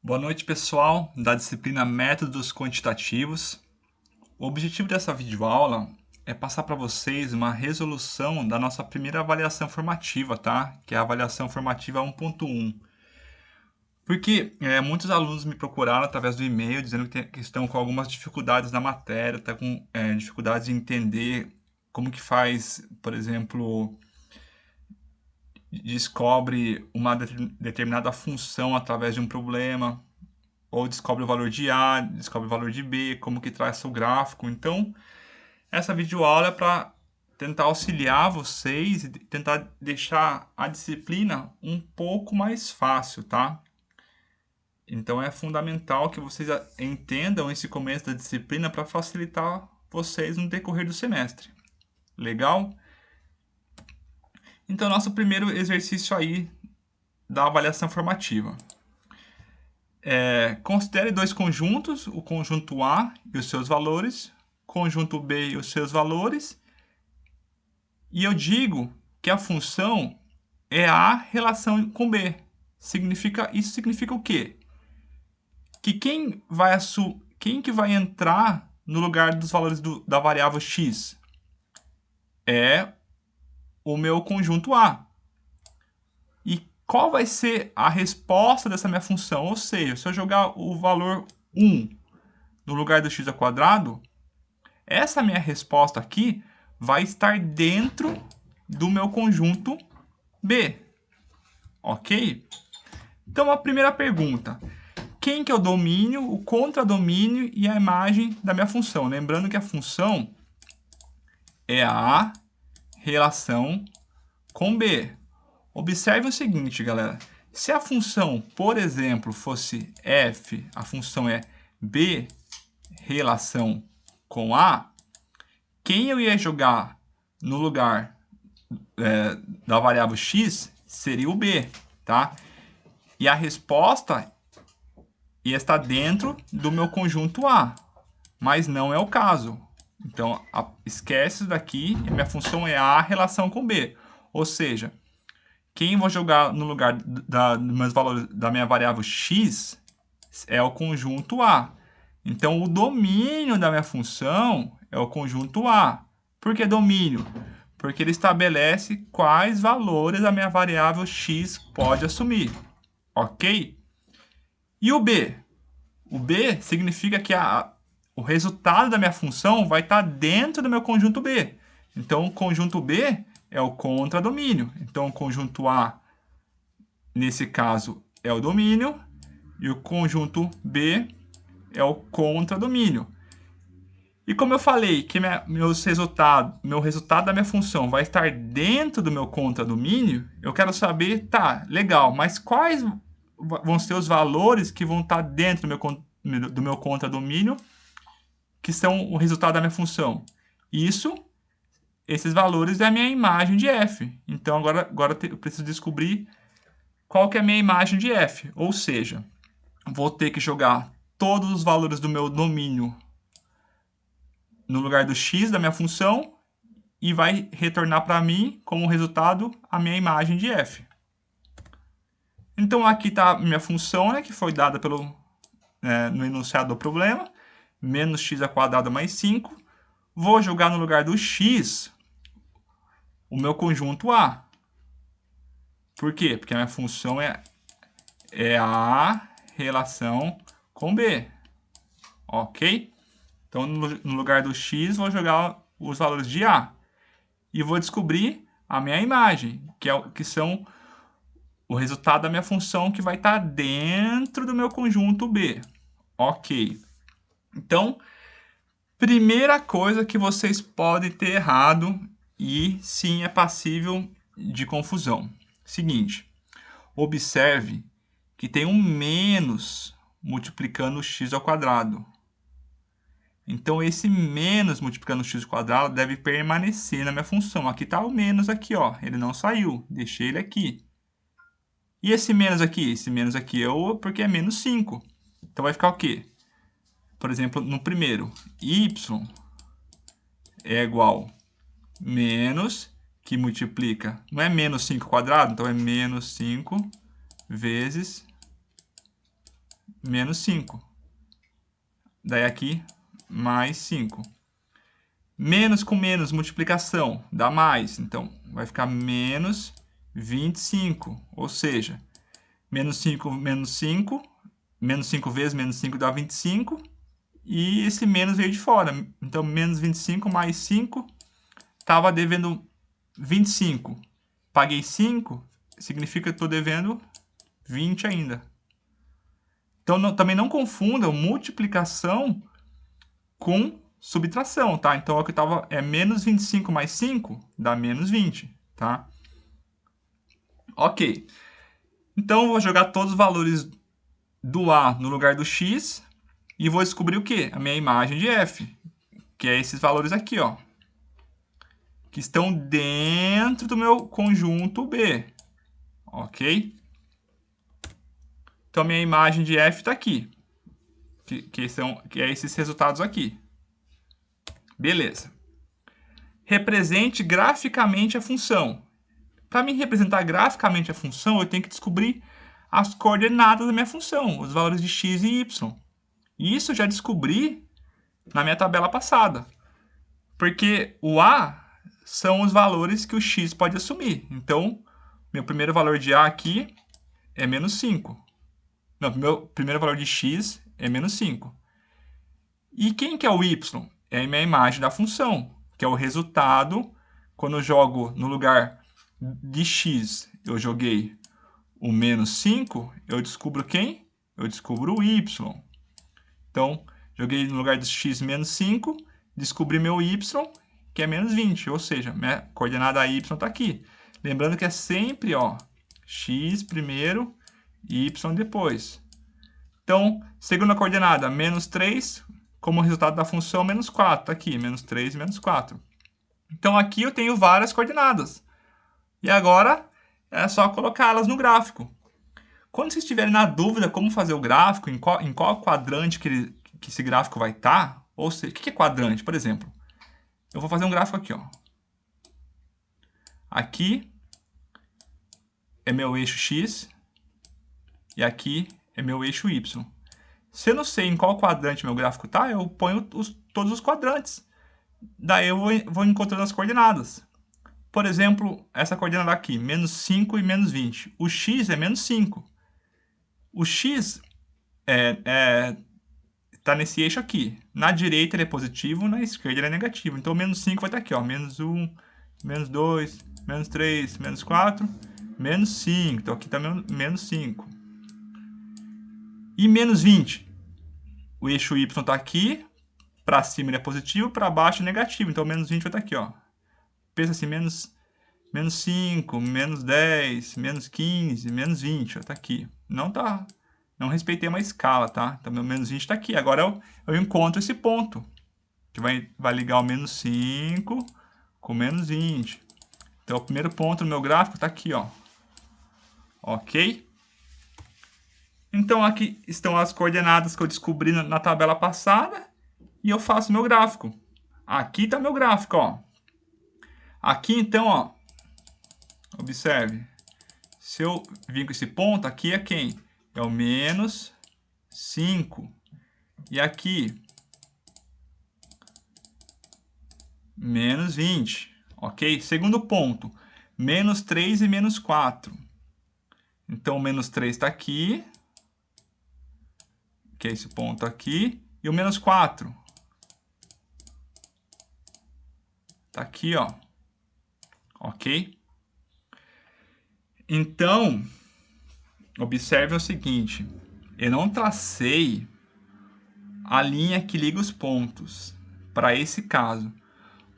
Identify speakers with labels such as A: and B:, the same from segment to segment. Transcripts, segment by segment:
A: Boa noite, pessoal, da disciplina Métodos Quantitativos. O objetivo dessa videoaula é passar para vocês uma resolução da nossa primeira avaliação formativa, tá? Que é a avaliação formativa 1.1. Porque muitos alunos me procuraram através do e-mail dizendo que estão com algumas dificuldades na matéria, estão com dificuldades de entender como que faz, por exemplo, descobre uma determinada função através de um problema, ou descobre o valor de A, descobre o valor de B, como que traça o gráfico. Então, essa videoaula é para tentar auxiliar vocês e tentar deixar a disciplina um pouco mais fácil, tá? Então, é fundamental que vocês entendam esse começo da disciplina para facilitar vocês no decorrer do semestre. Legal? Então, nosso primeiro exercício aí da avaliação formativa. Considere dois conjuntos, o conjunto A e os seus valores, conjunto B e os seus valores, e eu digo que a função é A relação com B. Isso significa o quê? Que quem que vai entrar no lugar dos valores da variável x? É o meu conjunto A. E qual vai ser a resposta dessa minha função? Ou seja, se eu jogar o valor 1 no lugar do x ao quadrado, essa minha resposta aqui vai estar dentro do meu conjunto B. Ok? Então, a primeira pergunta. Quem que é o domínio, o contradomínio e a imagem da minha função? Lembrando que a função é a relação com B. Observe o seguinte, galera. Se a função, por exemplo, fosse f, a função é b relação com A, quem eu ia jogar no lugar da variável x seria o b, tá? E a resposta ia estar dentro do meu conjunto A, mas não é o caso. Então, esquece isso daqui, e minha função é A relação com B. Ou seja, quem eu vou jogar no lugar dos meus valores da minha variável x é o conjunto A. Então, o domínio da minha função é o conjunto A. Por que domínio? Porque ele estabelece quais valores a minha variável x pode assumir. Ok? E o B? O B significa que o resultado da minha função vai estar dentro do meu conjunto B. Então, o conjunto B é o contradomínio. Então, o conjunto A, nesse caso, é o domínio. E o conjunto B é o contradomínio. E como eu falei que meu resultado da minha função vai estar dentro do meu contradomínio, eu quero saber, tá, legal, mas quais vão ser os valores que vão estar dentro do meu contradomínio, que são o resultado da minha função? Esses valores é a minha imagem de f. Então, agora eu preciso descobrir qual que é a minha imagem de f. Ou seja, vou ter que jogar todos os valores do meu domínio no lugar do x da minha função e vai retornar para mim, como resultado, a minha imagem de f. Então, aqui está a minha função, né, que foi dada no enunciado do problema, menos x ao quadrado mais 5. Vou jogar no lugar do x o meu conjunto A. Por quê? Porque a minha função é A relação com B. Ok? Então, no lugar do x, vou jogar os valores de A. E vou descobrir a minha imagem, que são o resultado da minha função que vai estar dentro do meu conjunto B. Ok. Então, primeira coisa que vocês podem ter errado, e sim é passível de confusão. Seguinte, observe que tem um menos multiplicando o x ao quadrado. Então, esse menos multiplicando o x ao quadrado deve permanecer na minha função. Aqui está o menos aqui, ó. Ele não saiu, deixei ele aqui. E esse menos aqui? Esse menos aqui porque é menos 5. Então, vai ficar o quê? Por exemplo, no primeiro, y é igual menos, que multiplica, não é menos 5 quadrado, então é menos 5 vezes menos 5. Daí aqui, mais 5. Menos com menos, multiplicação, dá mais. Então, vai ficar menos 25. Ou seja, menos 5 menos 5 vezes menos 5 dá 25. E esse menos veio de fora. Então, menos 25 mais 5, estava devendo 25. Paguei 5, significa que estou devendo 20 ainda. Então, também não confundam multiplicação com subtração, tá? Então, aqui é menos 25 mais 5, dá menos 20, tá? Ok. Então, eu vou jogar todos os valores do A no lugar do X e vou descobrir o quê? A minha imagem de F, que é esses valores aqui, ó, que estão dentro do meu conjunto B, ok? Então, minha imagem de F está aqui, que é esses resultados aqui. Beleza. Represente graficamente a função. Para me representar graficamente a função, eu tenho que descobrir as coordenadas da minha função, os valores de x e y. E isso eu já descobri na minha tabela passada. Porque o A são os valores que o x pode assumir. Então, meu primeiro valor de A aqui é menos 5. Não, meu primeiro valor de x é menos 5. E quem que é o y? É a minha imagem da função, que é o resultado. Quando eu jogo no lugar de x, eu joguei o menos 5, eu descubro quem? Eu descubro o y. Então, joguei no lugar de x menos 5, descobri meu y, que é menos 20, ou seja, minha coordenada y está aqui. Lembrando que é sempre, ó, x primeiro, y depois. Então, segunda coordenada, menos 3, como resultado da função, menos 4. Está aqui, menos 3 e menos 4. Então, aqui eu tenho várias coordenadas. E agora, é só colocá-las no gráfico. Quando vocês estiverem na dúvida como fazer o gráfico, em qual quadrante que esse gráfico vai estar, ou seja, o que é quadrante? Por exemplo, eu vou fazer um gráfico aqui, ó. Aqui é meu eixo X e aqui é meu eixo Y. Se eu não sei em qual quadrante meu gráfico está, eu ponho todos os quadrantes. Daí eu vou encontrando as coordenadas. Por exemplo, essa coordenada aqui, menos 5 e menos 20. O X é menos 5. O X está nesse eixo aqui. Na direita ele é positivo, na esquerda ele é negativo. Então, menos 5 vai estar aqui, ó. Menos 1, menos 2, menos 3, menos 4, menos 5. Então, aqui está menos 5. E menos 20. O eixo Y está aqui. Para cima ele é positivo, para baixo é negativo. Então, menos 20 vai estar aqui, ó. Pensa assim, menos 5, menos 10, menos 15, menos 20. Está aqui. Não respeitei uma escala, tá? Então, meu menos 20 está aqui. Agora eu encontro esse ponto, que vai ligar o menos 5 com menos 20. Então, o primeiro ponto no meu gráfico está aqui, ó. Ok? Então, aqui estão as coordenadas que eu descobri na tabela passada e eu faço meu gráfico. Aqui está meu gráfico, ó. Aqui, então, ó, observe. Se eu vir com esse ponto, aqui é quem? É o menos 5. E aqui, menos 20. Ok? Segundo ponto, menos 3 e menos 4. Então, o menos 3 está aqui, que é esse ponto aqui. E o menos 4 está aqui, ó. Ok? Então, observe o seguinte. Eu não tracei a linha que liga os pontos para esse caso.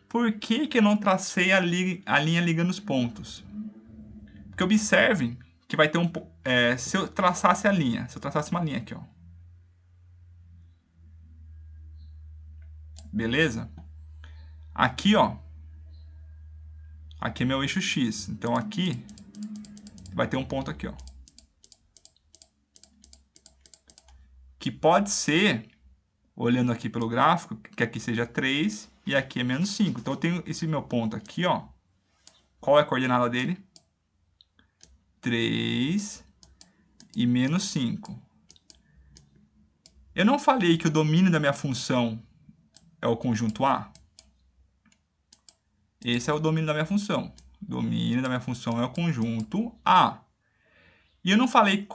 A: Por que eu não tracei a linha ligando os pontos? Porque observe que vai ter se eu traçasse uma linha aqui, ó. Beleza? Aqui, ó. Aqui é meu eixo X. Então, aqui vai ter um ponto aqui, ó. Que pode ser, olhando aqui pelo gráfico, que aqui seja 3 e aqui é menos 5. Então, eu tenho esse meu ponto aqui, ó. Qual é a coordenada dele? 3 e menos 5. Eu não falei que o domínio da minha função é o conjunto A? Esse é o domínio da minha função. O domínio da minha função é o conjunto A. E eu não falei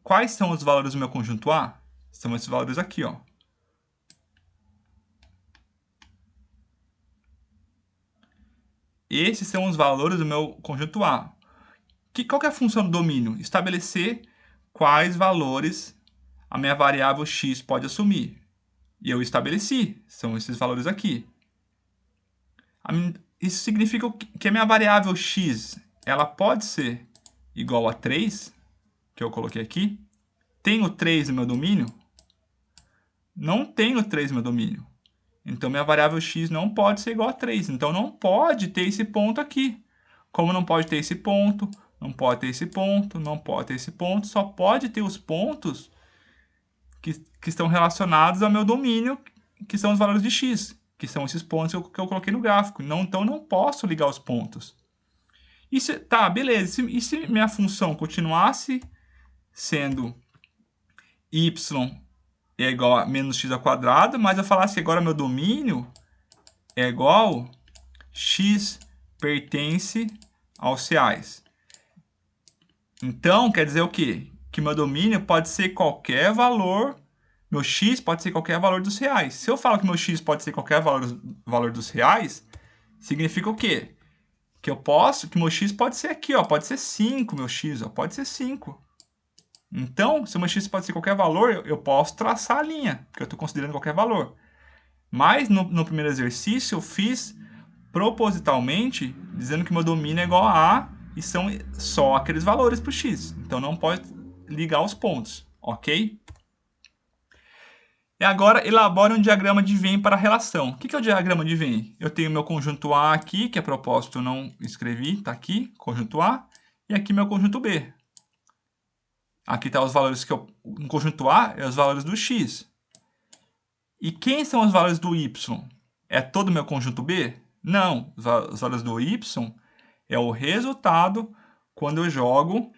A: quais são os valores do meu conjunto A? São esses valores aqui, ó. Esses são os valores do meu conjunto A. Qual que é a função do domínio? Estabelecer quais valores a minha variável x pode assumir. E eu estabeleci, são esses valores aqui. Isso significa que a minha variável x, ela pode ser igual a 3, que eu coloquei aqui. Tenho 3 no meu domínio? Não tenho 3 no meu domínio. Então, minha variável x não pode ser igual a 3. Então, não pode ter esse ponto aqui. Como não pode ter esse ponto, não pode ter esse ponto, não pode ter esse ponto, só pode ter os pontos que estão relacionados ao meu domínio, que são os valores de x, que são esses pontos que eu coloquei no gráfico. Então, não posso ligar os pontos. Tá, beleza. E se minha função continuasse sendo y é igual a menos x ao quadrado, mas eu falasse que agora meu domínio é igual x pertence aos reais. Então, quer dizer o quê? Que meu domínio pode ser qualquer valor, meu x pode ser qualquer valor dos reais. Se eu falo que meu x pode ser qualquer valor dos reais, significa o quê? Que meu x pode ser aqui, ó, pode ser 5, meu x, ó, pode ser 5. Então, se o meu x pode ser qualquer valor, eu posso traçar a linha, porque eu estou considerando qualquer valor. Mas, no primeiro exercício, eu fiz propositalmente, dizendo que meu domínio é igual a A, e são só aqueles valores para o x. Então, não pode ligar os pontos, ok? E agora, elabore um diagrama de Venn para a relação. O que é o diagrama de Venn? Eu tenho meu conjunto A aqui, que a propósito eu não escrevi, está aqui, conjunto A, e aqui meu conjunto B. Aqui estão os valores que no conjunto A, é os valores do x. E quem são os valores do y? É todo o meu conjunto B? Não, os valores do y é o resultado quando eu jogo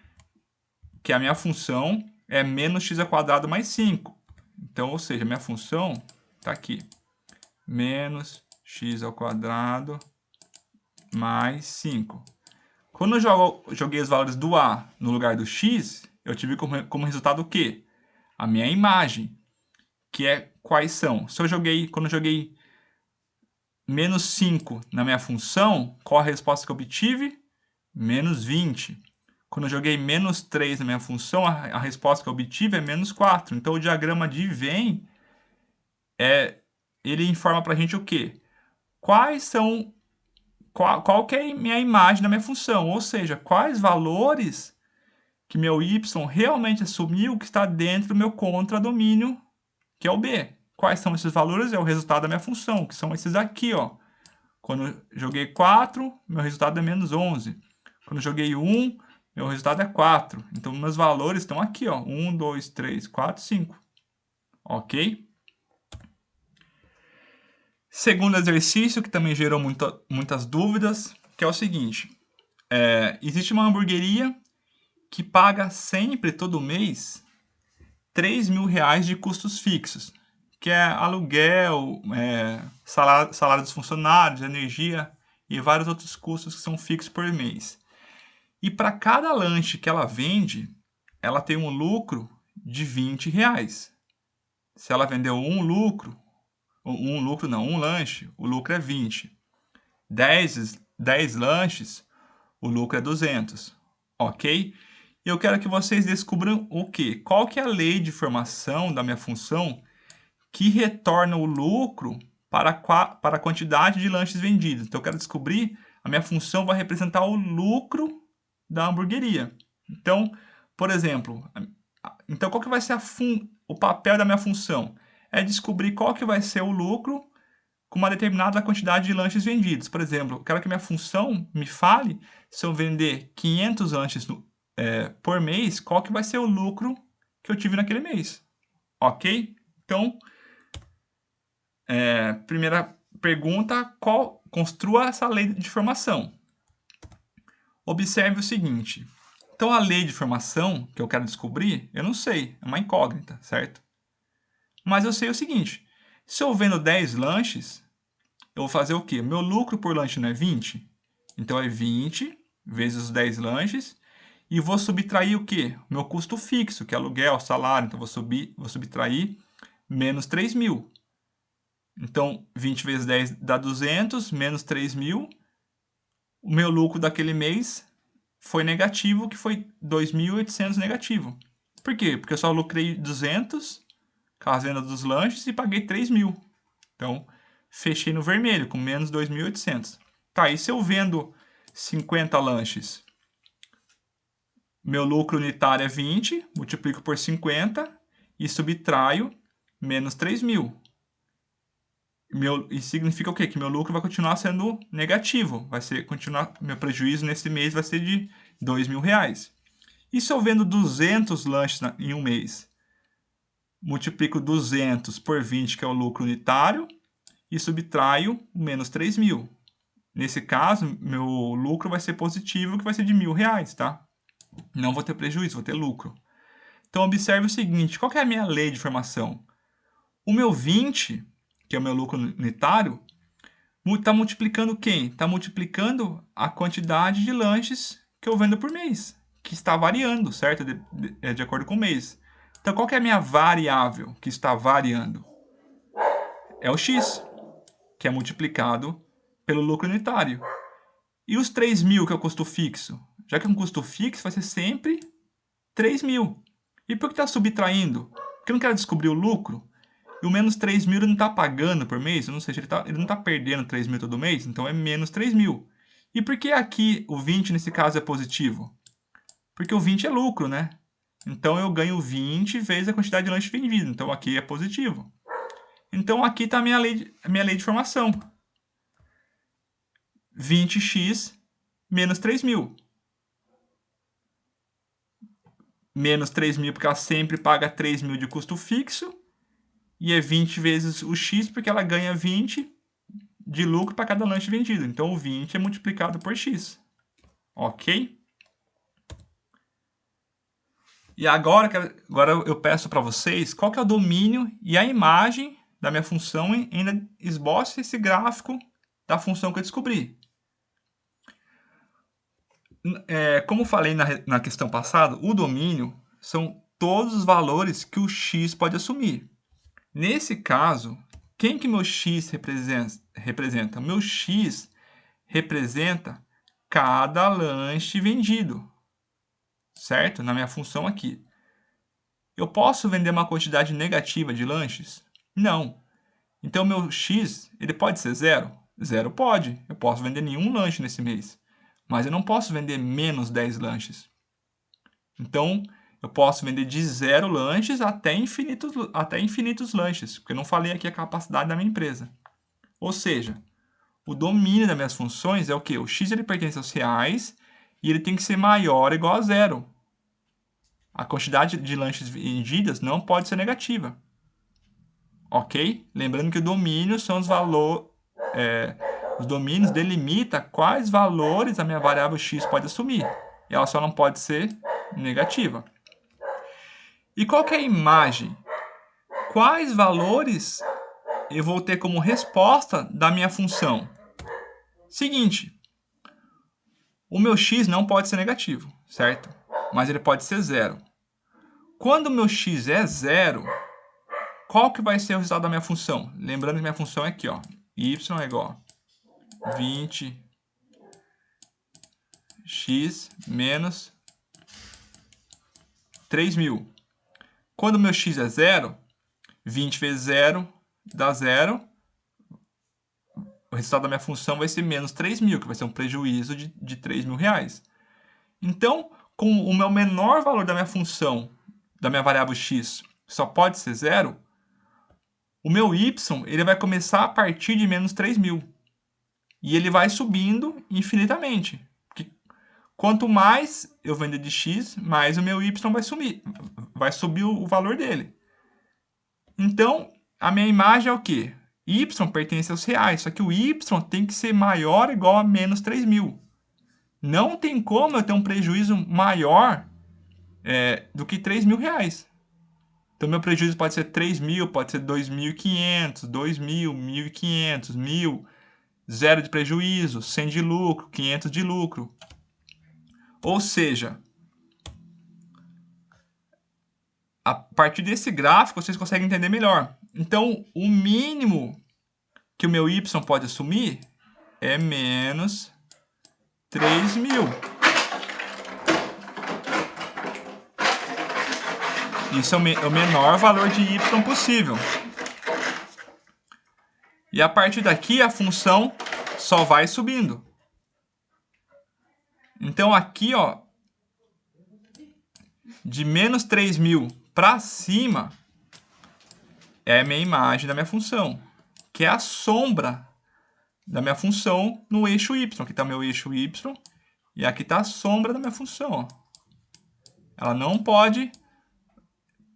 A: que a minha função é menos x ao quadrado mais 5. Então, ou seja, a minha função está aqui. Menos x ao quadrado mais 5. Quando eu joguei os valores do A no lugar do x, eu tive como resultado o quê? A minha imagem, que é quais são. Quando eu joguei menos 5 na minha função, qual a resposta que eu obtive? Menos 20. Quando eu joguei menos 3 na minha função, a resposta que eu obtive é menos 4. Então, o diagrama de Venn, ele informa para a gente o quê? Qual que é a minha imagem da minha função? Ou seja, quais valores que meu y realmente assumiu que está dentro do meu contradomínio, que é o B. Quais são esses valores? É o resultado da minha função, que são esses aqui, ó. Quando eu joguei 4, meu resultado é menos 11. Quando eu joguei 1, meu resultado é 4. Então, meus valores estão aqui, ó. 1, 2, 3, 4, 5. Ok? Segundo exercício, que também gerou muitas dúvidas, que é o seguinte. Existe uma hamburgueria que paga sempre, todo mês, 3 mil reais de custos fixos, que é aluguel, salário dos funcionários, energia e vários outros custos que são fixos por mês. E para cada lanche que ela vende, ela tem um lucro de 20 reais. Se ela vendeu um lanche, o lucro é 20. 10 lanches, o lucro é 200. Ok? E eu quero que vocês descubram o quê? Qual que é a lei de formação da minha função que retorna o lucro para a quantidade de lanches vendidos. Então, eu quero descobrir, a minha função vai representar o lucro da hamburgueria. Então, por exemplo, qual que vai ser o papel da minha função? É descobrir qual que vai ser o lucro com uma determinada quantidade de lanches vendidos. Por exemplo, eu quero que minha função me fale, se eu vender 500 lanches por mês, qual que vai ser o lucro que eu tive naquele mês. Ok? Então, primeira pergunta, construa essa lei de formação. Observe o seguinte. Então, a lei de formação que eu quero descobrir, eu não sei, é uma incógnita, certo? Mas eu sei o seguinte, se eu vendo 10 lanches, eu vou fazer o quê? Meu lucro por lanche não é 20? Então é 20 vezes os 10 lanches. E vou subtrair o quê? Meu custo fixo, que é aluguel, salário. Então vou subtrair menos 3.000. Então 20 vezes 10 dá 200, menos 3.000. O meu lucro daquele mês foi negativo, que foi 2.800 negativo. Por quê? Porque eu só lucrei 200 com a venda dos lanches e paguei 3.000. Então, fechei no vermelho, com menos 2.800. Tá, e se eu vendo 50 lanches? Meu lucro unitário é 20, multiplico por 50 e subtraio menos 3.000. E significa o quê? Que meu lucro vai continuar sendo negativo. Meu prejuízo nesse mês vai ser de R$2.000. E se eu vendo 200 lanches em um mês? Multiplico 200 por 20, que é o lucro unitário, e subtraio menos 3.000. Nesse caso, meu lucro vai ser positivo, que vai ser de R$1.000, tá? Não vou ter prejuízo, vou ter lucro. Então, observe o seguinte, qual que é a minha lei de formação? O meu 20, que é o meu lucro unitário, está multiplicando quem? Está multiplicando a quantidade de lanches que eu vendo por mês, que está variando, certo? De acordo com o mês. Então, qual que é a minha variável que está variando? É o X, que é multiplicado pelo lucro unitário. E os 3.000, que é o custo fixo? Já que é um custo fixo, vai ser sempre 3.000. E por que está subtraindo? Porque eu não quero descobrir o lucro. E o menos 3.000 ele não está pagando por mês, ou seja, ele não está perdendo 3.000 todo mês, então é menos 3.000. E por que aqui o 20 nesse caso é positivo? Porque o 20 é lucro, né? Então eu ganho 20 vezes a quantidade de lanche vendido, então aqui é positivo. Então aqui está a minha lei de formação. 20x menos 3.000. Menos 3.000 porque ela sempre paga 3.000 de custo fixo. E é 20 vezes o x porque ela ganha 20 de lucro para cada lanche vendido. Então o 20 é multiplicado por x. Ok? E agora eu peço para vocês qual que é o domínio e a imagem da minha função e ainda esboce esse gráfico da função que eu descobri. Como falei na questão passada, o domínio são todos os valores que o x pode assumir. Nesse caso, quem que meu x representa? Meu x representa cada lanche vendido, certo? Na minha função aqui. Eu posso vender uma quantidade negativa de lanches? Não. Então, meu x, ele pode ser zero? Zero pode. Eu posso vender nenhum lanche nesse mês. Mas eu não posso vender menos 10 lanches. Então, eu posso vender de 0 lanches até infinitos lanches, porque eu não falei aqui a capacidade da minha empresa. Ou seja, o domínio das minhas funções é o quê? O x ele pertence aos reais e ele tem que ser maior ou igual a zero. A quantidade de lanches vendidas não pode ser negativa. Ok? Lembrando que o domínio são os valores... os domínios delimitam quais valores a minha variável x pode assumir. E ela só não pode ser negativa. E qual que é a imagem? Quais valores eu vou ter como resposta da minha função? Seguinte, o meu x não pode ser negativo, certo? Mas ele pode ser zero. Quando o meu x é zero, qual que vai ser o resultado da minha função? Lembrando que minha função é aqui, ó. Y é igual a 20x menos 3.000. Quando o meu x é zero, 20 vezes zero dá zero. O resultado da minha função vai ser menos 3.000, que vai ser um prejuízo de R$3.000. Então, com o meu menor valor da minha função, da minha variável x, só pode ser zero, o meu y ele vai começar a partir de menos 3.000. E ele vai subindo infinitamente. Porque quanto mais eu vender de x, mais o meu y vai subir o valor dele. Então, a minha imagem é o quê? Y pertence aos reais, só que o y tem que ser maior ou igual a menos 3.000. Não tem como eu ter um prejuízo maior do que R$3.000. Então, meu prejuízo pode ser 3.000, pode ser 2.500, 2.000, 1.500, 1.000, 0 de prejuízo, 100 de lucro, 500 de lucro. Ou seja, a partir desse gráfico, vocês conseguem entender melhor. Então, o mínimo que o meu Y pode assumir é menos 3.000. Isso é o menor valor de Y possível. E a partir daqui, a função só vai subindo. Então, aqui, ó, de menos 3.000 para cima, é a minha imagem da minha função, que é a sombra da minha função no eixo Y. Aqui está o meu eixo Y e aqui está a sombra da minha função. Ó. Ela não pode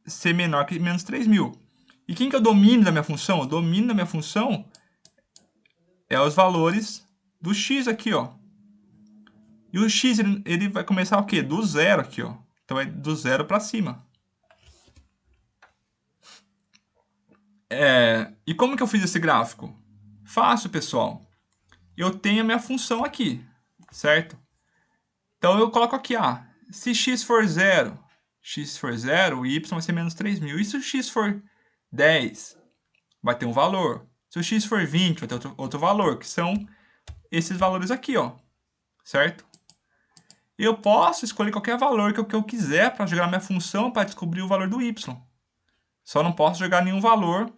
A: ser menor que menos 3.000. E quem que é o domínio da minha função? O domínio da minha função é os valores do x aqui, ó. E o x ele vai começar o quê? Do zero aqui, ó. Então é do zero para cima. E como que eu fiz esse gráfico? Fácil, pessoal. Eu tenho a minha função aqui, certo? Então eu coloco aqui, se x for 0, o y vai ser menos 3.000. E se o x for 10, vai ter um valor. Se o x for 20, vai ter outro valor, que são esses valores aqui, ó, certo? Eu posso escolher qualquer valor que eu quiser para jogar na minha função para descobrir o valor do y. Só não posso jogar nenhum valor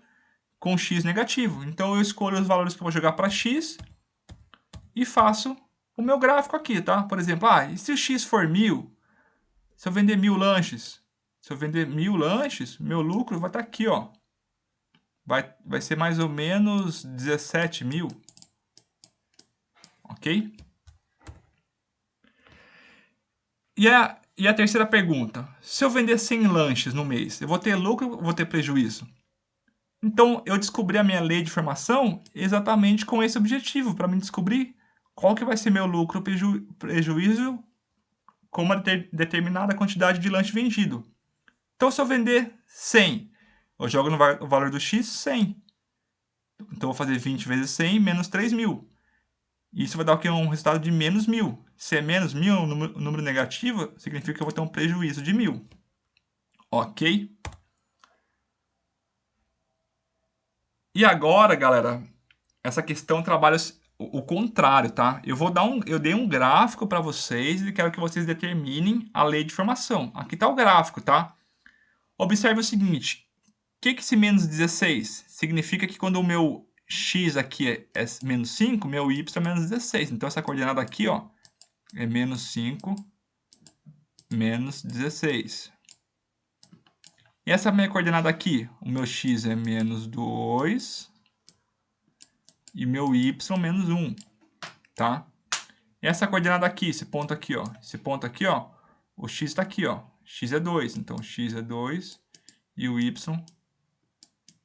A: com x negativo. Então eu escolho os valores que eu vou jogar para x e faço o meu gráfico aqui, tá? Por exemplo, e se o x for 1.000, se eu vender 1.000 lanches, meu lucro vai estar aqui, ó. Vai ser mais ou menos 17.000. Ok? E a terceira pergunta. Se eu vender 100 lanches no mês, eu vou ter lucro ou vou ter prejuízo? Então, eu descobri a minha lei de formação exatamente com esse objetivo, para me descobrir qual que vai ser meu lucro ou prejuízo com uma determinada quantidade de lanche vendido. Então, se eu vender 100, eu jogo no valor do x 100. Então, eu vou fazer 20 vezes 100 menos 3.000. Isso vai dar o quê? Um resultado de menos 1.000. Se é menos 1.000, um número negativo, significa que eu vou ter um prejuízo de 1.000. Ok? E agora, galera, essa questão trabalha o contrário, tá? Eu dei um gráfico para vocês e quero que vocês determinem a lei de formação. Aqui está o gráfico, tá? Observe o seguinte. O que esse menos 16? Significa que quando o meu x aqui é menos 5, meu y é menos 16. Então, essa coordenada aqui, ó, é menos 5, menos 16. E essa minha coordenada aqui, o meu x é menos 2 e meu y menos 1, tá? E essa coordenada aqui, esse ponto aqui, ó, o x está aqui, ó, x é 2, então x é 2 e o y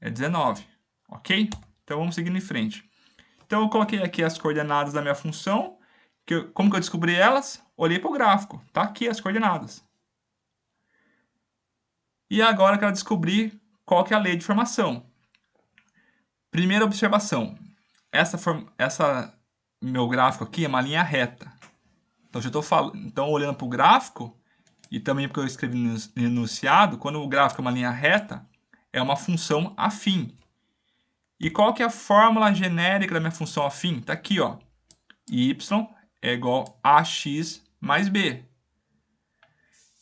A: é 19, ok? Então vamos seguindo em frente. Então eu coloquei aqui as coordenadas da minha função, como que eu descobri elas? Olhei para o gráfico, tá aqui as coordenadas. E agora eu quero descobrir qual que é a lei de formação. Primeira observação, meu gráfico aqui é uma linha reta. Então olhando para o gráfico, e também porque eu escrevi no enunciado, quando o gráfico é uma linha reta, é uma função afim. E qual que é a fórmula genérica da minha função afim? Está aqui, ó. Y é igual a ax mais b.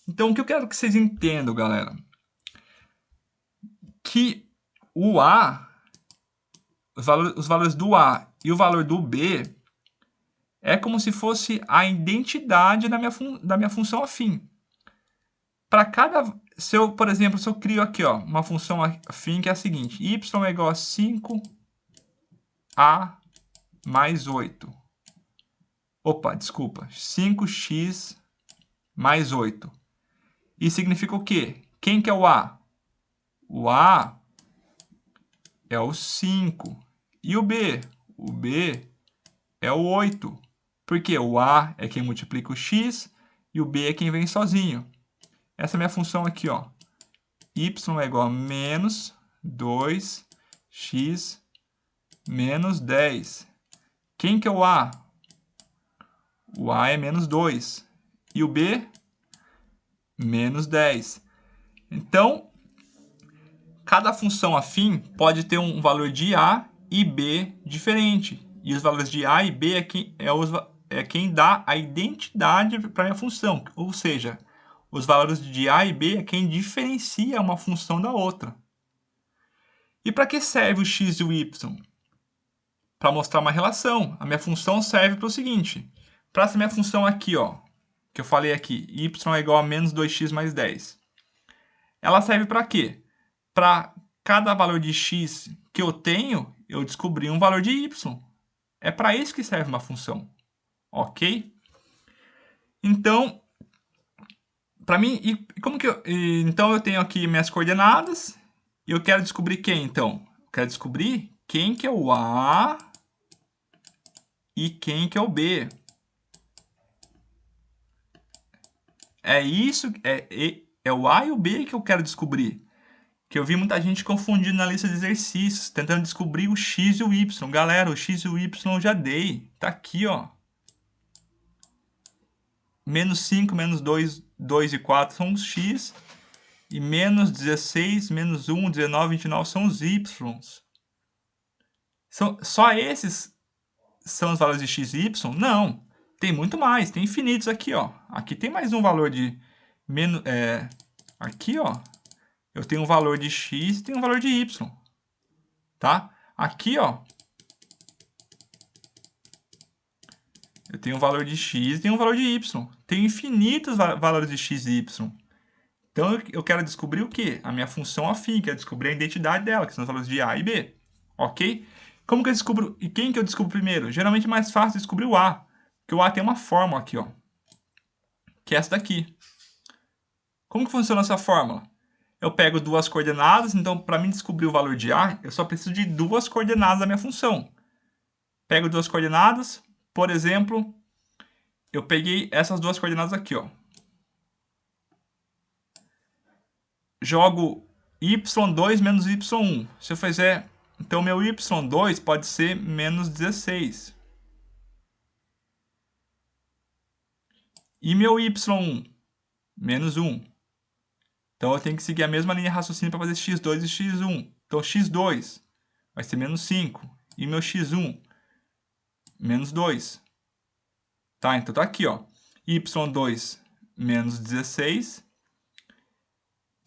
A: Então, o que eu quero que vocês entendam, galera? Que o A, os valores do A e o valor do B é como se fosse a identidade da minha função afim. Para por exemplo, se eu crio aqui, ó, uma função afim que é a seguinte, y é igual a 5a mais 8. Opa, desculpa, 5x mais 8. Isso significa o quê? Quem que é o A? O A é o 5. E o B? O B é o 8. Porque o A é quem multiplica o x e o B é quem vem sozinho. Essa é a minha função aqui, ó. y é igual a menos 2x menos 10. Quem que é o a? O a é menos 2. E o b? Menos 10. Então, cada função afim pode ter um valor de a e b diferente. E os valores de a e b é quem dá a identidade para a minha função. Ou seja, os valores de a e b é quem diferencia uma função da outra. E para que serve o x e o y? Para mostrar uma relação. A minha função serve para o seguinte. Para essa minha função aqui, ó, que eu falei aqui, y é igual a menos 2x mais 10. Ela serve para quê? Para cada valor de x que eu tenho, eu descobri um valor de y. É para isso que serve uma função. Ok? Então, para mim, então eu tenho aqui minhas coordenadas e eu quero descobrir quem, então? Eu quero descobrir quem que é o a e quem que é o b. É isso, é o a e o b que eu quero descobrir. Que eu vi muita gente confundindo na lista de exercícios, tentando descobrir o x e o y. Galera, o x e o y eu já dei. Tá aqui, ó. Menos 5, menos 2, 2 e 4 são os x. E menos 16, menos 1, 19, 29 são os y. Só esses são os valores de x e y? Não. Tem muito mais, tem infinitos aqui, ó. Aqui tem mais um valor de... aqui, ó. Eu tenho um valor de x e tenho um valor de y. Tá? Aqui, ó. Eu tenho um valor de x e tenho um valor de y. Tenho infinitos valores de x e y. Então, eu quero descobrir o quê? A minha função afim, quero descobrir a identidade dela, que são os valores de a e b. Ok? Como que eu descubro? E quem que eu descubro primeiro? Geralmente é mais fácil descobrir o a. Porque o a tem uma fórmula aqui, ó. Que é essa daqui. Como que funciona essa fórmula? Eu pego duas coordenadas, então para mim descobrir o valor de a, eu só preciso de duas coordenadas da minha função. Pego duas coordenadas, por exemplo, eu peguei essas duas coordenadas aqui, ó. Jogo y2 menos y1. Se eu fizer, então meu y2 pode ser menos 16. E meu y1? Menos 1. Então eu tenho que seguir a mesma linha de raciocínio para fazer x2 e x1. Então x2 vai ser menos 5. E meu x1? Menos 2. Tá? Então tá aqui, ó. y2 menos 16.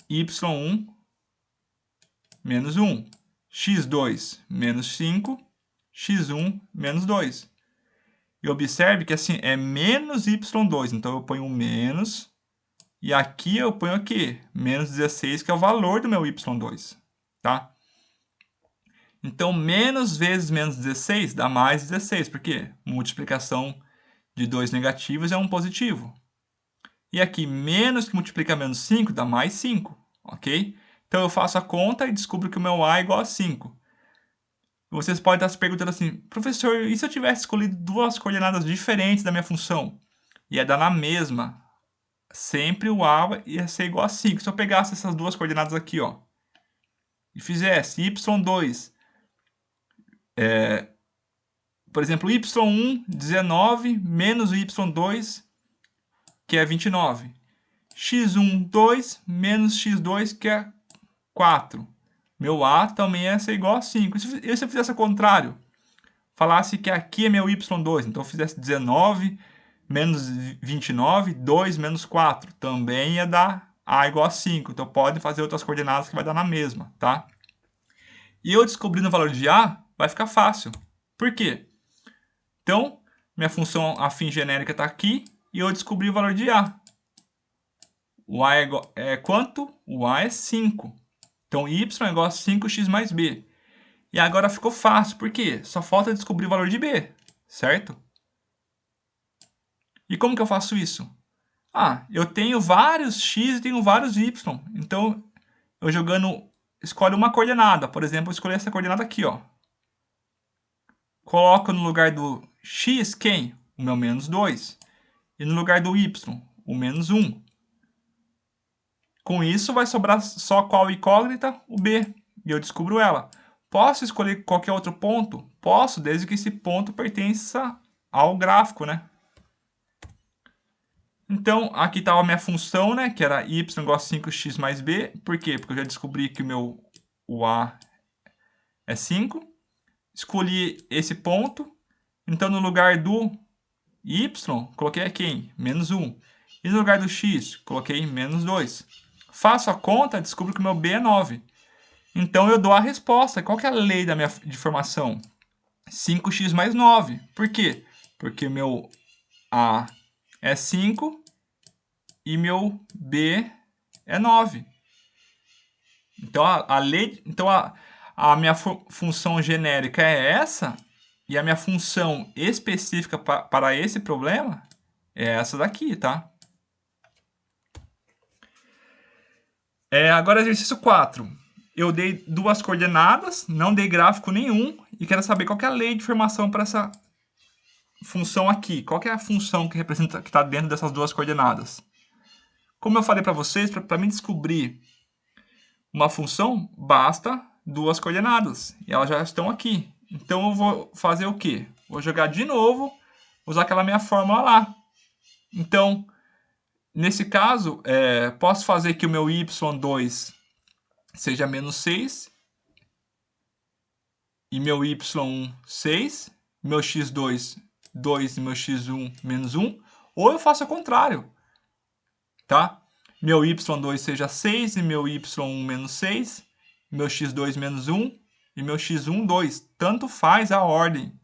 A: y1 menos 1. x2 menos 5. x1 menos 2. E observe que assim é menos y2. Então eu ponho um menos. E aqui eu ponho o quê? Menos 16, que é o valor do meu y2. Tá? Então, menos vezes menos 16 dá mais 16. Por quê? Multiplicação de dois negativos é um positivo. E aqui, menos que multiplica menos 5 dá mais 5. Ok? Então, eu faço a conta e descubro que o meu a é igual a 5. Vocês podem estar se perguntando assim, professor, e se eu tivesse escolhido duas coordenadas diferentes da minha função? Ia dar na mesma. Sempre o a ia ser igual a 5. Se eu pegasse essas duas coordenadas aqui, ó, e fizesse y2, por exemplo, y1, 19, menos y2, que é 29. x1, 2, menos x2, que é 4. Meu a também ia ser igual a 5. E se eu fizesse o contrário? Falasse que aqui é meu y2, então eu fizesse 19 menos 29, 2 menos 4. Também ia dar a igual a 5. Então pode fazer outras coordenadas que vai dar na mesma, tá? E eu descobrindo o valor de a, vai ficar fácil. Por quê? Então, minha função afim genérica está aqui e eu descobri o valor de a. O a é quanto? O a é 5. Então, y é igual a 5x mais b. E agora ficou fácil, por quê? Só falta descobrir o valor de b, certo? E como que eu faço isso? Ah, eu tenho vários x e tenho vários y. Então, eu escolho uma coordenada. Por exemplo, eu escolhi essa coordenada aqui, ó. Coloco no lugar do x quem? O meu menos 2. E no lugar do y, o menos 1. Com isso, vai sobrar só qual incógnita? O B. E eu descubro ela. Posso escolher qualquer outro ponto? Posso, desde que esse ponto pertença ao gráfico, né? Então, aqui estava a minha função, né? Que era y igual a 5x mais b. Por quê? Porque eu já descobri que o A é 5. Escolhi esse ponto. Então, no lugar do y, coloquei aqui, menos 1. E no lugar do x, coloquei menos 2. Faço a conta, descubro que o meu b é 9. Então, eu dou a resposta. Qual que é a lei da minha formação? 5x mais 9. Por quê? Porque meu A é 5 e meu B é 9. Então, a minha função genérica é essa, e a minha função específica para esse problema é essa daqui, tá? Agora, exercício 4. Eu dei duas coordenadas, não dei gráfico nenhum, e quero saber qual que é a lei de formação para essa função aqui. Qual que é a função que representa, que está dentro dessas duas coordenadas? Como eu falei para vocês, para mim descobrir uma função, basta duas coordenadas. E elas já estão aqui. Então eu vou fazer o quê? Vou jogar de novo, usar aquela minha fórmula lá. Então, nesse caso, posso fazer que o meu y2 seja menos 6. E meu y1, 6. Meu x2, 2. E meu x1, menos 1. Ou eu faço o contrário. Tá? Meu y2 seja 6 e meu y1 menos 6, meu x2 menos 1 e meu x1, 2. Tanto faz a ordem,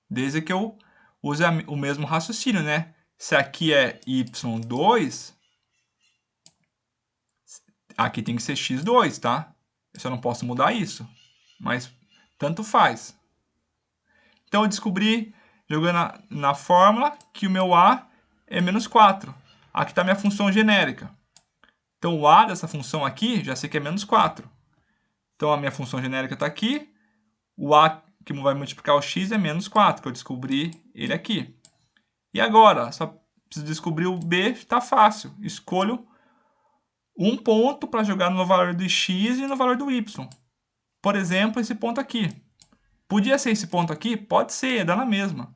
A: desde que eu use o mesmo raciocínio, né? Se aqui é y2, aqui tem que ser x2, tá? Eu só não posso mudar isso, mas tanto faz. Então eu descobri, jogando na fórmula, que o meu A é menos 4. Aqui está minha função genérica. Então, o A dessa função aqui, já sei que é menos 4. Então, a minha função genérica está aqui. O A que vai multiplicar o x é menos 4, que eu descobri ele aqui. E agora, só preciso descobrir o B, está fácil. Escolho um ponto para jogar no valor do x e no valor do y. Por exemplo, esse ponto aqui. Podia ser esse ponto aqui? Pode ser, dá na mesma.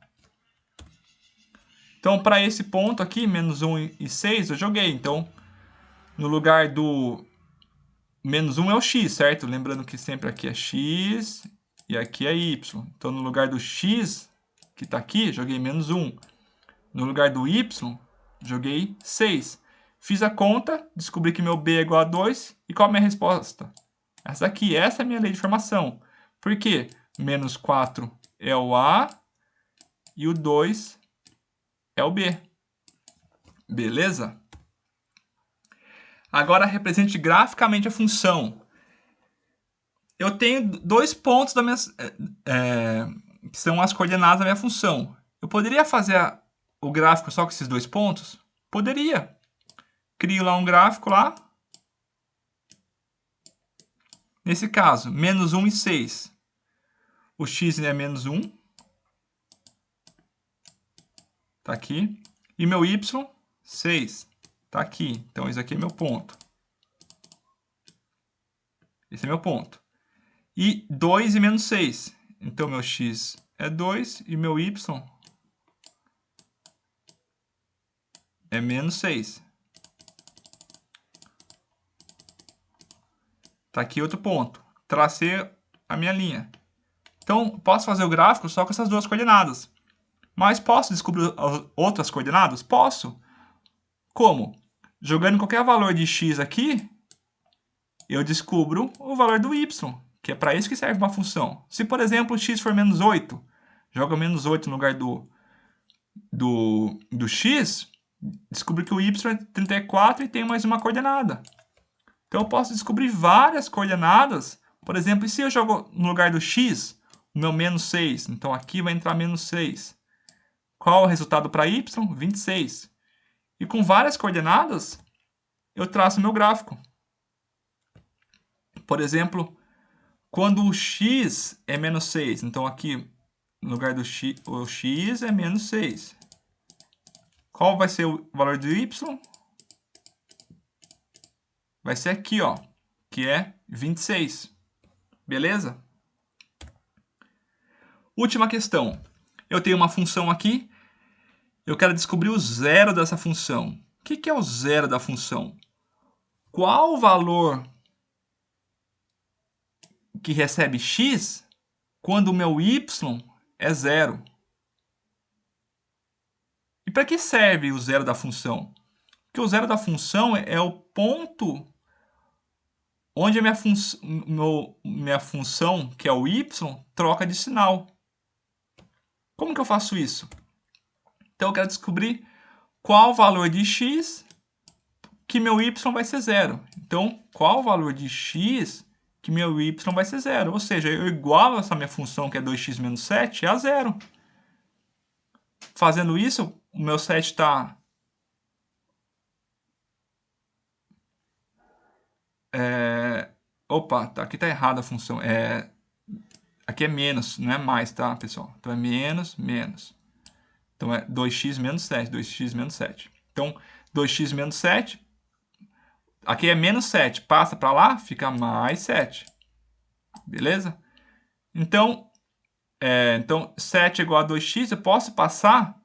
A: Então, para esse ponto aqui, menos 1 e 6, eu joguei. Então, no lugar do menos 1 é o x, certo? Lembrando que sempre aqui é x e aqui é y. Então, no lugar do x, que está aqui, joguei menos 1. No lugar do y, joguei 6. Fiz a conta, descobri que meu b é igual a 2. E qual é a minha resposta? Essa aqui, essa é a minha lei de formação. Por quê? Menos 4 é o A e o 2 é o B. Beleza? Agora represente graficamente a função. Eu tenho dois pontos da minha, que são as coordenadas da minha função. Eu poderia fazer o gráfico só com esses dois pontos? Poderia. Crio lá um gráfico lá. Nesse caso, menos 1 e 6. O x é menos 1. Está aqui. E meu y, 6. Está aqui. Então, esse aqui é meu ponto. Esse é meu ponto. E 2 e menos 6. Então, meu x é 2 e meu y é menos 6. Tá aqui outro ponto. Tracei a minha linha. Então, posso fazer o gráfico só com essas duas coordenadas. Mas posso descobrir as outras coordenadas? Posso. Como? Jogando qualquer valor de x aqui, eu descubro o valor do y, que é para isso que serve uma função. Se, por exemplo, x for menos 8, joga menos 8 no lugar do x, descubro que o y é 34 e tem mais uma coordenada. Então, eu posso descobrir várias coordenadas. Por exemplo, e se eu jogo no lugar do x, o meu menos 6? Então, aqui vai entrar menos 6. Qual é o resultado para y? 26. E com várias coordenadas, eu traço meu gráfico. Por exemplo, quando o x é menos 6, então aqui no lugar do x, o x é menos 6. Qual vai ser o valor do y? vai ser aqui, ó, que é 26. Beleza? Última questão. Eu tenho uma função aqui, eu quero descobrir o zero dessa função. O que é o zero da função? Qual o valor que recebe x quando o meu y é zero? E para que serve o zero da função? Porque o zero da função é o ponto onde a minha função, que é o y, troca de sinal. Como que eu faço isso? Então eu quero descobrir qual o valor de x que meu y vai ser zero. Então, qual o valor de x que meu y vai ser zero? Ou seja, eu igualo essa minha função, que é 2x menos 7, a zero. Fazendo isso, o meu 7 está... Opa, aqui está errada a função. Aqui é menos, não é mais, tá, pessoal? Então é menos, menos. Então é 2x menos 7, 2x menos 7. Então, 2x menos 7, aqui é menos 7, passa para lá, fica mais 7. Beleza? Então, 7 é igual a 2x, eu posso passar,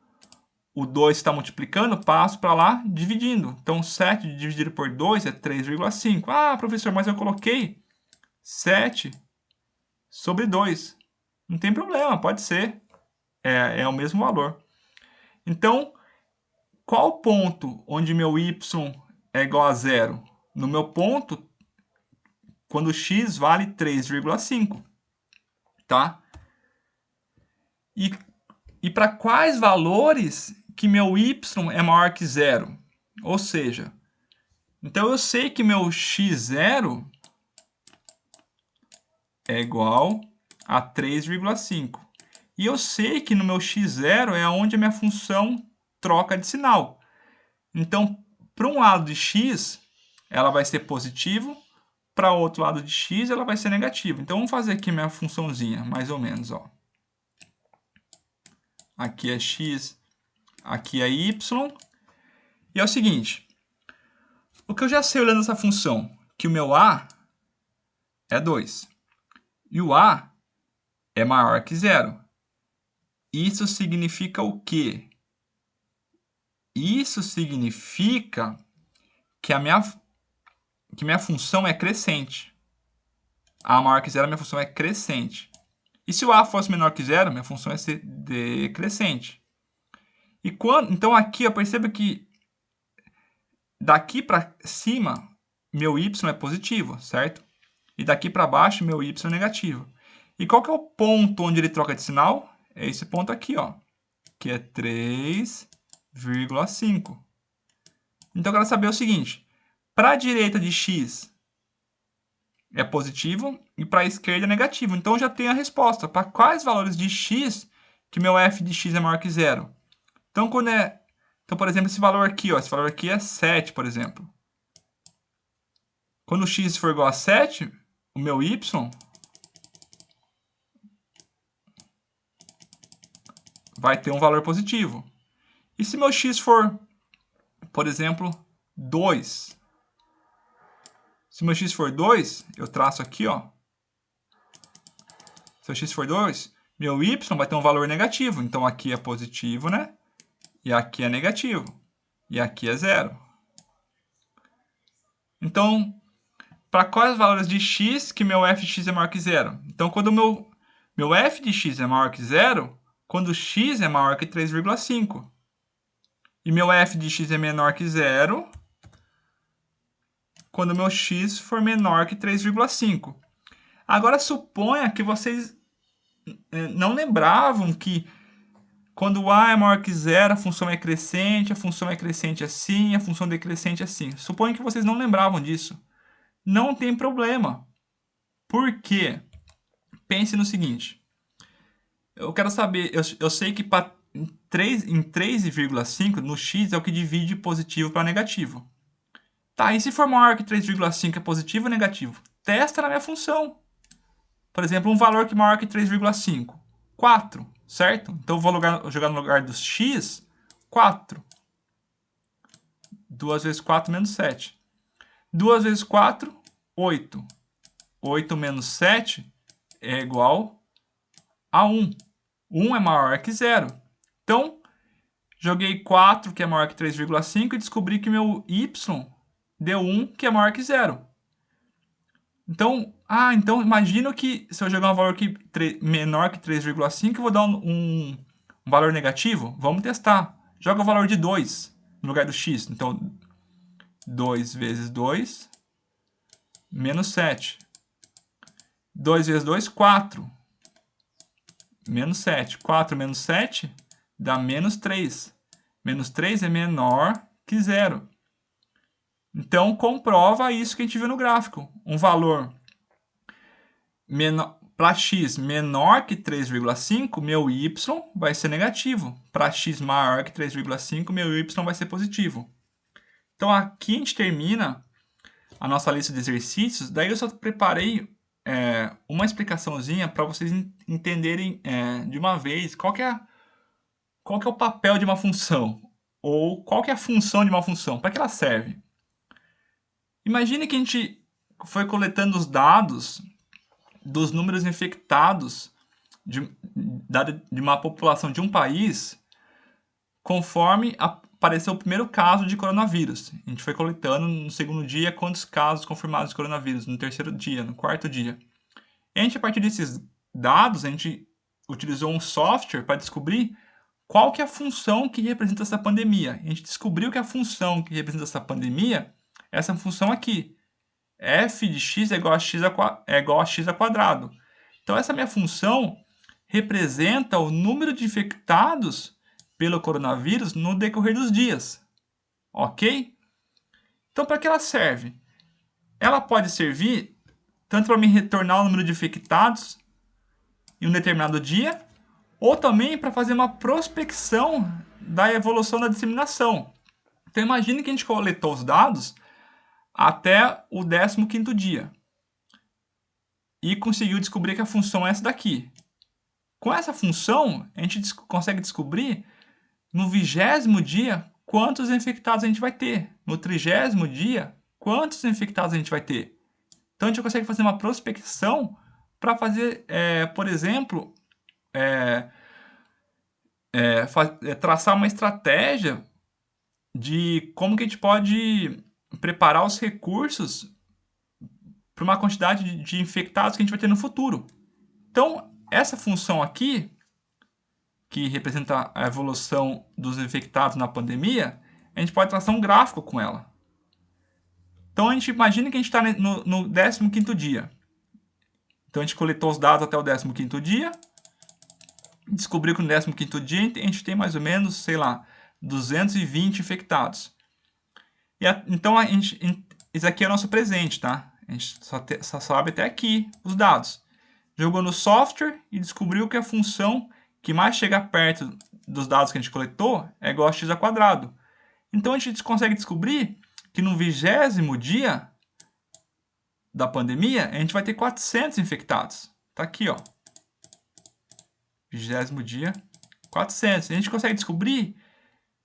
A: o 2 está multiplicando, passo para lá, dividindo. Então, 7 dividido por 2 é 3,5. Ah, professor, mas eu coloquei 7 sobre 2. Não tem problema, pode ser. É o mesmo valor. Então, qual o ponto onde meu y é igual a zero? No meu ponto, quando x vale 3,5. Tá? E para quais valores que meu y é maior que zero? Ou seja, então eu sei que meu x0 é igual a 3,5. E eu sei que no meu x0 é onde a minha função troca de sinal. Então, para um lado de x, ela vai ser positivo, para o outro lado de x, ela vai ser negativo. Então, vamos fazer aqui minha funçãozinha, mais ou menos. Ó. Aqui é x, aqui é y. E é o seguinte, o que eu já sei olhando essa função, que o meu a é 2. E o a é maior que zero. Isso significa o quê? Isso significa que minha função é crescente. A maior que zero, minha função é crescente. E se o a fosse menor que zero, minha função é ser decrescente. Então aqui eu percebo que daqui para cima, meu y é positivo, certo? E daqui para baixo, meu y é negativo. E qual que é o ponto onde ele troca de sinal? É esse ponto aqui, ó, que é 3,5. Então eu quero saber o seguinte, para a direita de x é positivo e para a esquerda é negativo. Então eu já tenho a resposta. Para quais valores de x que meu f de x é maior que zero? Então, por exemplo, esse valor aqui, ó, esse valor aqui é 7, por exemplo. Quando o x for igual a 7, o meu y vai ter um valor positivo. E se meu x for, por exemplo, 2? Se meu x for 2, eu traço aqui, ó. Se o x for 2, meu y vai ter um valor negativo. Então, aqui é positivo, né? E aqui é negativo. E aqui é zero. Então, para quais valores de x que meu f de x é maior que zero? Então, quando o meu f de x é maior que zero, quando x é maior que 3,5. E meu f de x é menor que zero, quando meu x for menor que 3,5. Agora, suponha que vocês não lembravam que quando o a é maior que zero, a função é crescente assim, a função decrescente assim. Suponha que vocês não lembravam disso. Não tem problema. Por quê? Pense no seguinte. Eu quero saber, eu sei que em 3,5, no x é o que divide positivo para negativo. Tá, e se for maior que 3,5 é positivo ou negativo? Testa na minha função. Por exemplo, um valor que é maior que 3,5. 4, certo? Então eu vou jogar no lugar dos x, 4. 2 vezes 4 menos 7. 2 vezes 4, 8. 8 menos 7 é igual a 1. 1 é maior que 0. Então, joguei 4, que é maior que 3,5, e descobri que meu y deu 1, que é maior que 0. Então, então imagino que se eu jogar um valor aqui menor que 3,5, eu vou dar um valor negativo. Vamos testar. Joga o valor de 2 no lugar do x. Então, 2 vezes 2, menos 7. 2 vezes 2, 4. Menos 7. 4 menos 7 dá menos 3. Menos 3 é menor que 0. Então, comprova isso que a gente viu no gráfico. Um valor para x menor que 3,5, meu y vai ser negativo. Para x maior que 3,5, meu y vai ser positivo. Então, aqui a gente termina a nossa lista de exercícios. Daí eu só preparei uma explicaçãozinha para vocês entenderem de uma vez qual que é o papel de uma função. Ou qual que é a função de uma função. Para que ela serve? Imagine que a gente foi coletando os dados dos números infectados de uma população de um país conforme apareceu o primeiro caso de coronavírus. A gente foi coletando no segundo dia quantos casos confirmados de coronavírus, no terceiro dia, no quarto dia. E a partir desses dados, a gente utilizou um software para descobrir qual que é a função que representa essa pandemia. A gente descobriu que a função que representa essa pandemia é essa função aqui. F de x é igual a x ao quadrado. Então, essa minha função representa o número de infectados pelo coronavírus no decorrer dos dias. Ok? Então, para que ela serve? Ela pode servir tanto para me retornar o número de infectados em um determinado dia, ou também para fazer uma prospecção da evolução da disseminação. Então, imagine que a gente coletou os dados até o 15º dia. E conseguiu descobrir que a função é essa daqui. Com essa função, a gente consegue descobrir no 20º dia quantos infectados a gente vai ter. No 30º dia, quantos infectados a gente vai ter. Então, a gente consegue fazer uma prospecção para fazer, por exemplo, traçar uma estratégia de como que a gente pode preparar os recursos para uma quantidade de infectados que a gente vai ter no futuro. Então, essa função aqui, que representa a evolução dos infectados na pandemia, a gente pode traçar um gráfico com ela. Então, a gente imagina que a gente está no 15º dia. Então, a gente coletou os dados até o 15º dia, descobriu que no 15º dia a gente tem mais ou menos, sei lá, 220 infectados. Então, esse aqui é o nosso presente, tá? A gente só sabe até aqui os dados. Jogou no software e descobriu que a função que mais chega perto dos dados que a gente coletou é igual a x ao quadrado. Então, a gente consegue descobrir que no 20º dia da pandemia, a gente vai ter 400 infectados. Tá aqui, ó. 20º dia, 400. A gente consegue descobrir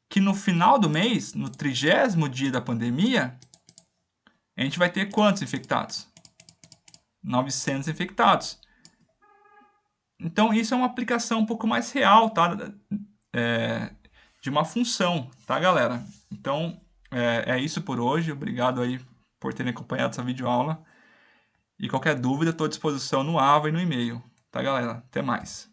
A: que no final do mês, no 30º dia da pandemia, a gente vai ter quantos infectados? 900 infectados. Então, isso é uma aplicação um pouco mais real, tá? De uma função, tá, galera? Então, é isso por hoje. Obrigado aí por terem acompanhado essa videoaula. E qualquer dúvida, estou à disposição no AVA e no e-mail. Tá, galera? Até mais.